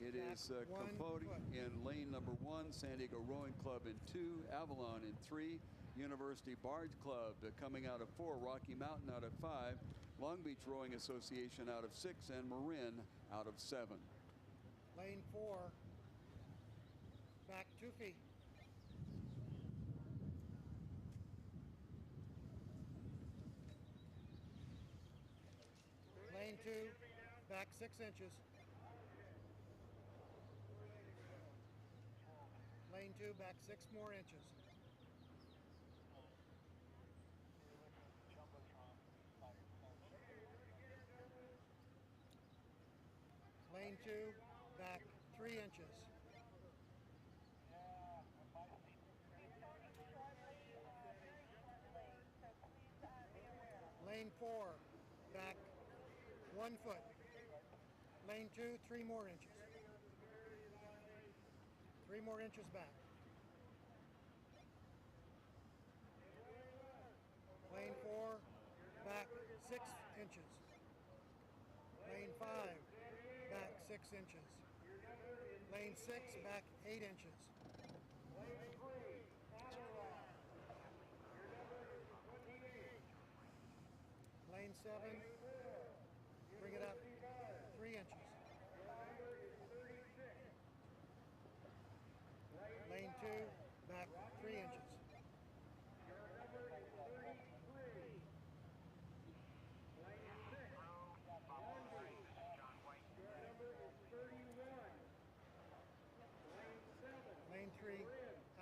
It is Compote in lane number 1, San Diego Rowing Club in 2, Avalon in 3, University Barge Club coming out of 4, Rocky Mountain out of 5, Long Beach Rowing Association out of 6, and Marin out of 7. Lane 4, back 2 feet. Lane 2, back 6 inches. Lane 2, back 6 more inches. Lane 2, back 3 inches. Lane 4, back 1 foot. Lane 2, 3 more inches. 3 more inches back. Lane 4, back 6 inches. Lane 5, back 6 inches. Lane 6, back 8 inches. Lane 7, bring it up 3 inches. Lane 2, back 3 inches. Lane 3,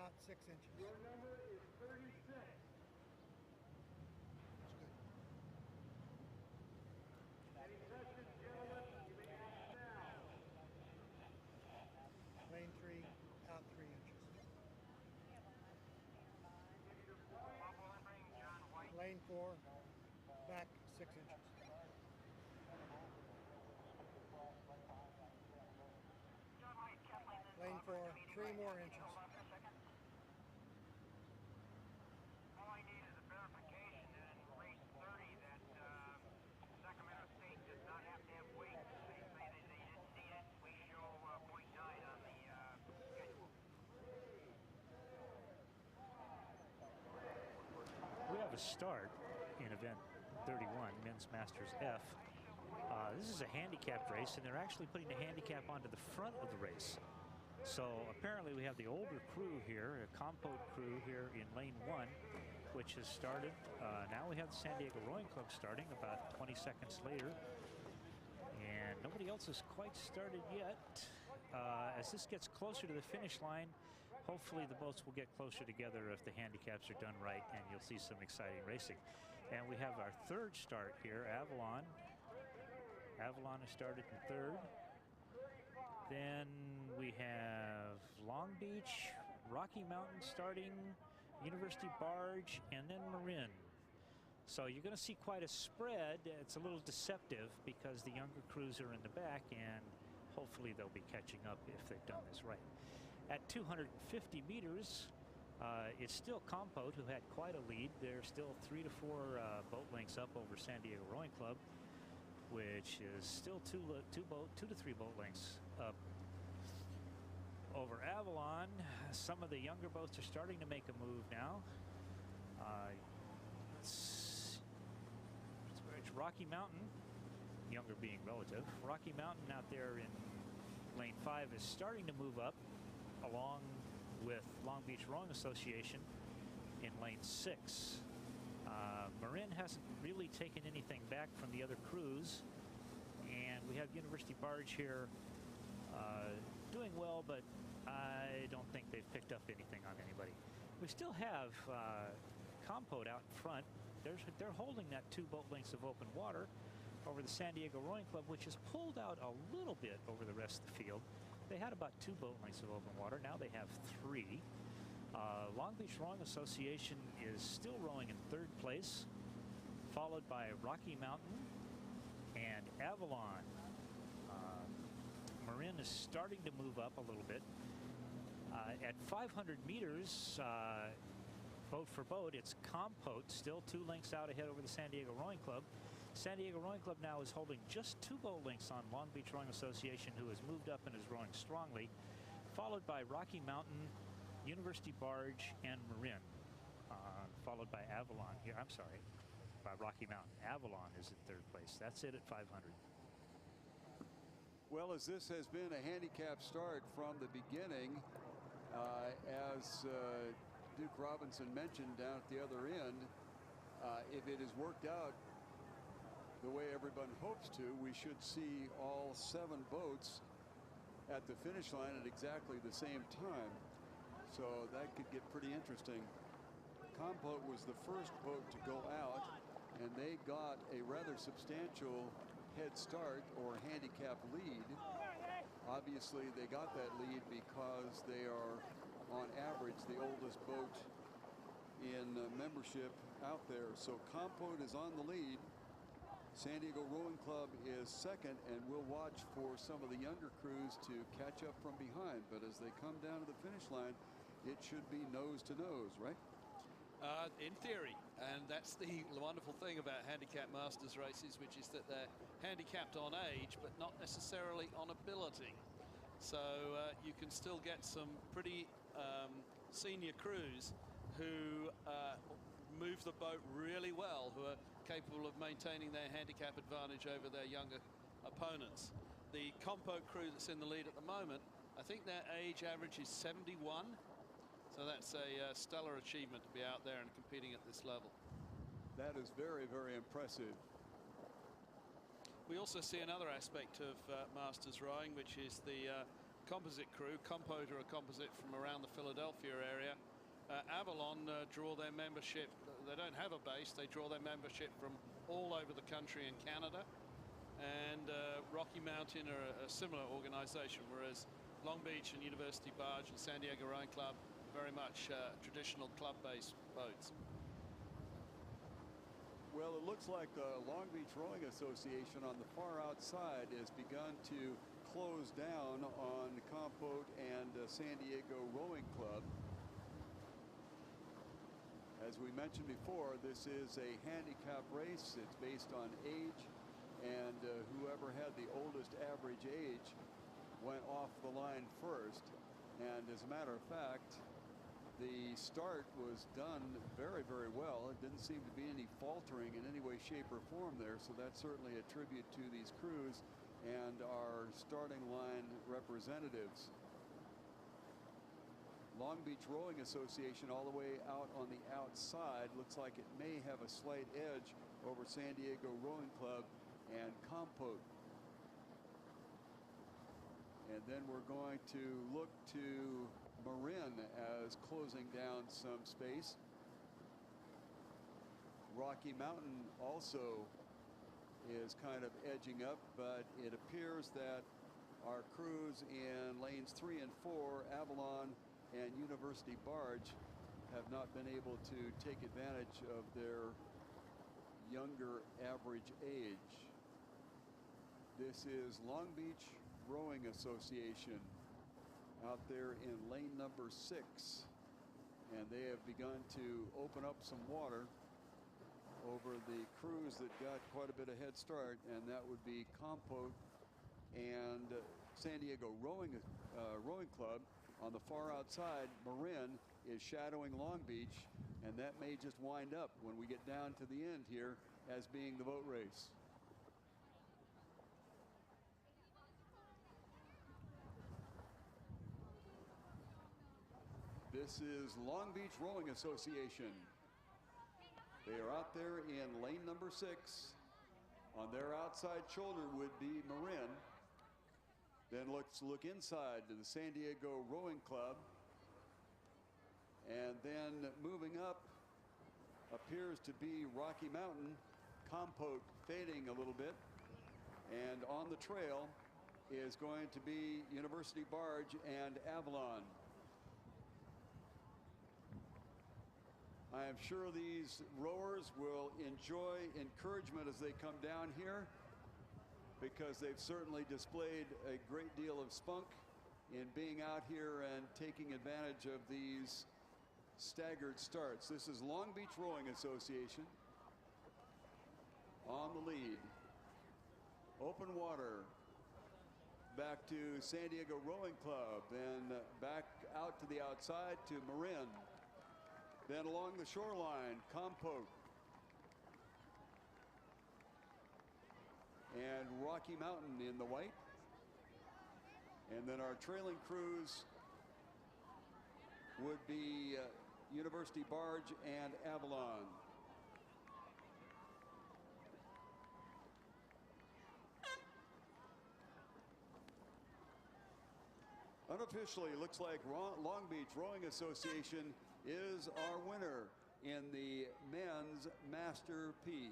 out 6 inches. Your number is 36. That's good. Any questions, gentlemen? You may ask now. Lane 3, out 3 inches. Lane 4, back 6 inches. Lane 4, 3 more inches. All I need is a verification that in race 30 that Sacramento State does not have to have weight. They say that they didn't need it. We show 0.9 on the schedule. We have a start in event 31, Men's Masters F. This is a handicapped race, and they're actually putting the handicap onto the front of the race. So apparently we have the older crew here, a Compote crew here in lane 1, which has started. Now we have the San Diego Rowing Club starting about 20 seconds later. And nobody else has quite started yet. As this gets closer to the finish line, hopefully the boats will get closer together if the handicaps are done right, and you'll see some exciting racing. And we have our third start here, Avalon. Avalon has started in 3rd. Then we have Long Beach, Rocky Mountain starting, University Barge, and then Marin. So you're going to see quite a spread. It's a little deceptive because the younger crews are in the back, and hopefully they'll be catching up if they've done this right. At 250 meters, it's still Compote, who had quite a lead. They're still 3 to 4 boat lengths up over San Diego Rowing Club, which is still 2 to 3 boat lengths up over Avalon. Some of the younger boats are starting to make a move now. It's Rocky Mountain, younger being relative. Rocky Mountain out there in lane 5 is starting to move up, along with Long Beach Rowing Association in lane 6. Marin hasn't really taken anything back from the other crews, and we have University Barge here doing well, but I don't think they've picked up anything on anybody. We still have Compote out in front. They're holding that 2 boat lengths of open water over the San Diego Rowing Club, which has pulled out a little bit over the rest of the field. They had about 2 boat lengths of open water. Now they have 3. Long Beach Rowing Association is still rowing in 3rd place, followed by Rocky Mountain and Avalon. Marin is starting to move up a little bit. At 500 meters, boat for boat, it's Compote, still 2 lengths out ahead over the San Diego Rowing Club. San Diego Rowing Club now is holding just 2 boat links on Long Beach Rowing Association, who has moved up and is rowing strongly, followed by Rocky Mountain, University Barge, and Marin, followed by Avalon here. I'm sorry, by Rocky Mountain. Avalon is in 3rd place. That's it at 500. Well, as this has been a handicap start from the beginning, as Duke Robinson mentioned down at the other end, if it is worked out the way everyone hopes to, we should see all 7 boats at the finish line at exactly the same time. So that could get pretty interesting. Compote was the first boat to go out, and they got a rather substantial head start or handicap lead. Obviously, they got that lead because they are, on average, the oldest boat in membership out there. So Compote is on the lead. San Diego Rowing Club is second, and we'll watch for some of the younger crews to catch up from behind. But as they come down to the finish line, it should be nose to nose, right? In theory, and that's the wonderful thing about handicap masters races, which is that they're handicapped on age, but not necessarily on ability. So you can still get some pretty senior crews who move the boat really well, who are capable of maintaining their handicap advantage over their younger opponents. The Compote crew that's in the lead at the moment, I think their age average is 71. So that's a stellar achievement to be out there and competing at this level. That is very, very impressive. We also see another aspect of masters rowing, which is the composite crew. Compote are a composite from around the Philadelphia area. Avalon draw their membership. They don't have a base. They draw their membership from all over the country and Canada. And Rocky Mountain are a similar organization, whereas Long Beach and University Barge and San Diego Rowing Club, very much traditional club-based boats. Well, it looks like the Long Beach Rowing Association on the far outside has begun to close down on Compote and San Diego Rowing Club. As we mentioned before, this is a handicap race. It's based on age, and whoever had the oldest average age went off the line first. And as a matter of fact, the start was done very, very well. It didn't seem to be any faltering in any way, shape, or form there, so that's certainly a tribute to these crews and our starting line representatives. Long Beach Rowing Association all the way out on the outside looks like it may have a slight edge over San Diego Rowing Club and Compote. And then we're going to look to Marin as closing down some space. Rocky Mountain also is kind of edging up, but it appears that our crews in lanes 3 and 4, Avalon and University Barge, have not been able to take advantage of their younger average age. This is Long Beach Rowing Association out there in lane number 6, and they have begun to open up some water over the crews that got quite a bit of head start, and that would be Compote and San Diego Rowing Club. On the far outside, Marin is shadowing Long Beach, and that may just wind up when we get down to the end here as being the boat race. This is Long Beach Rowing Association. They are out there in lane number 6. On their outside shoulder would be Marin. Then let's look inside to the San Diego Rowing Club. And then moving up appears to be Rocky Mountain. Compote fading a little bit. And on the trail is going to be University Barge and Avalon. I am sure these rowers will enjoy encouragement as they come down here, because they've certainly displayed a great deal of spunk in being out here and taking advantage of these staggered starts. This is Long Beach Rowing Association. on the lead. Open water. Back to San Diego Rowing Club, and back out to the outside to Marin. Then along the shoreline, Compote. And Rocky Mountain in the white. And then our trailing crews would be University Barge and Avalon. Unofficially, looks like Long Beach Rowing Association is our winner in the men's Master P.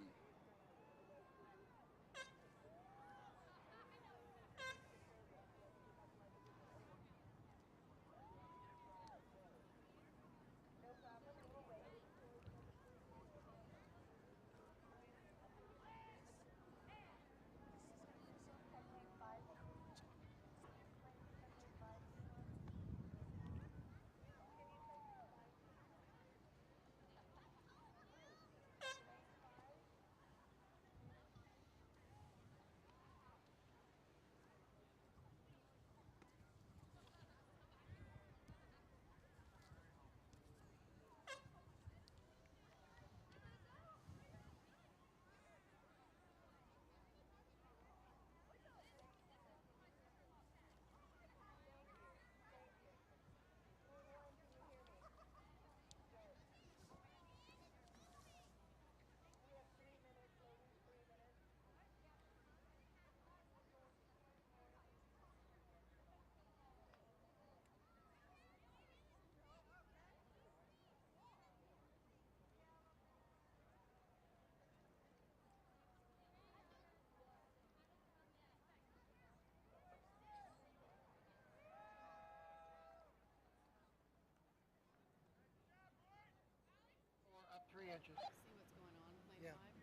Up 3 inches. See what's going on with lane Yeah. 5?